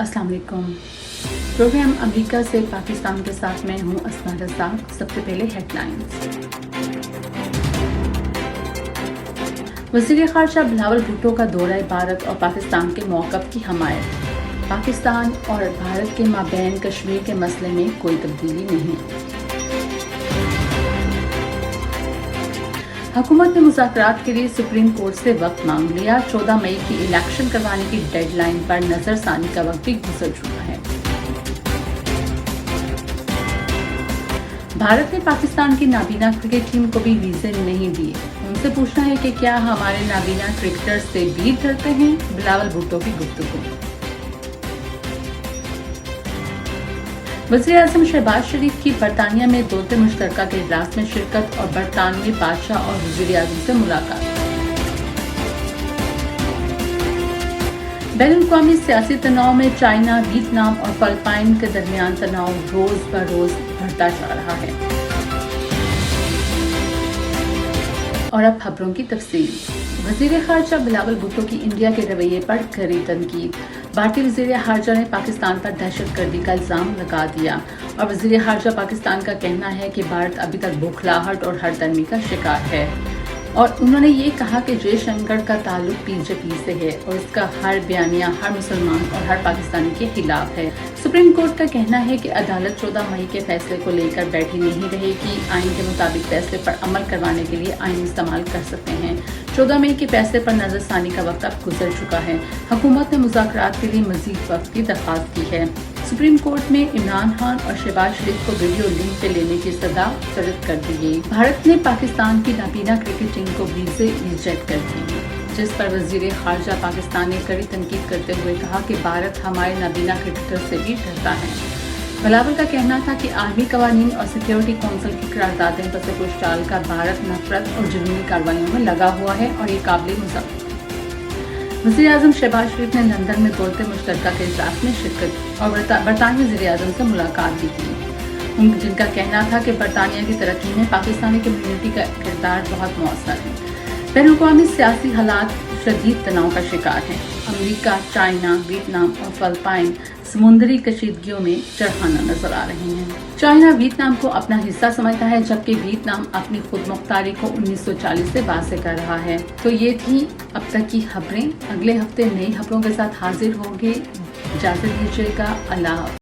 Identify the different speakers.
Speaker 1: अस्सलाम वालेकुम। Programme America से पाकिस्तान के साथ मैं हूँ अस्मा रज़ाक। सबसे पहले हेडलाइंस। वज़ीर ख़ारजा बिलावल भुट्टो का दौरा भारत और पाकिस्तान के मौक़िफ़ की हमायत। पाकिस्तान और भारत के माबैन कश्मीर के मसले में कोई तब्दीली नहीं। हुकूमत ने मुज़ाकरात के लिए सुप्रीम कोर्ट से वक्त मांग लिया। 14 मई की इलेक्शन करवाने की डेडलाइन पर नजरसानी का वक्त भी गुजर चुका है। भारत ने पाकिस्तान की नाबीना क्रिकेट टीम को भी वीज़े नहीं दिए। उनसे पूछना है कि क्या हमारे नाबीना क्रिकेटर्स से भी डरते हैं? बिलावल भुट्टो की गुफ्तगू। वज़ीर-ए-आज़म शहबाज शरीफ की बरतानिया में दौलत मुश्तरका के इजलास में शिरकत और बरतानवी बादशाह और वज़ीर-ए-आज़म से मुलाकात। बैनुल-अक़वामी सियासी तनाव में चाइना, वियतनाम और फिलिपाइन के दरमियान तनाव रोज ब रोज बढ़ता जा रहा है। और अब खबरों की तफसील। वज़ीर ख़ारजा बिलावल भुट्टो की इंडिया के रवैये पर कड़ी तनकीद। भारतीय वज़ीर ख़ारजा ने पाकिस्तान पर दहशतगर्दी का इल्ज़ाम लगा दिया और वज़ीर ख़ारजा पाकिस्तान का कहना है कि भारत अभी तक बौखलाहट और हरदर्मी का शिकार है। और उन्होंने ये कहा कि जयशंकर का ताल्लुक बीजेपी से है और उसका हर बयानिया हर मुसलमान और हर पाकिस्तानी के खिलाफ है। सुप्रीम कोर्ट का कहना है कि अदालत 14 मई के फैसले को लेकर बैठी नहीं रहेगी। आइन के मुताबिक फैसले पर अमल करवाने के लिए आइन इस्तेमाल कर सकते हैं। 14 मई के फैसले पर नजरसानी का वक्त अब गुजर चुका है। हुकूमत ने मुज़ाकरात के लिए मजीद वक्त की दरख्वास्त की है। सुप्रीम कोर्ट में इमरान खान और शहबाज शरीफ को वीडियो लिंक पे लेने की सजा मुस्तरद कर दी गई। भारत ने पाकिस्तान की नाबीना क्रिकेट टीम को वीज़े रिजेक्ट कर दिए, जिस पर वज़ीर ख़ारजा पाकिस्तान ने कड़ी तनकीद करते हुए कहा कि भारत हमारे नाबीना क्रिकेटर से भी डरता है। बिलावल का कहना था कि आर्मी कवानीन और सिक्योरिटी कौंसिल की करारदादें पर से कुछ टाल कर भारत नफरत और जुनूनी कार्रवाइयों में लगा हुआ है और ये काबिल मज़ाक। वज़ीर-ए-आज़म शहबाज शरीफ ने लंदन में दौलत मुश्तरका के इजलास में शिरकत और बरतानवी वज़ीर-ए-आज़म से मुलाकात भी की, जिनका कहना था कि बरतानिया की तरक्की में पाकिस्तानी कम्युनिटी का किरदार बहुत मौसर है। बैनुल-अक़वामी सियासी हालात शदीद तनाव का शिकार हैं। अमेरिका, चाइना, वियतनाम और फिलिपाइन समुद्री कशीदगियों में चरखाना नजर आ रहे हैं। चाइना वियतनाम को अपना हिस्सा समझता है, जबकि वियतनाम अपनी खुद मुख्तारी को 1940 से वाज़ेह कर रहा है। तो ये थी अब तक की खबरें। अगले हफ्ते नई खबरों के साथ हाजिर होंगे। इजाज़त दीजिएगा। अल्लाह।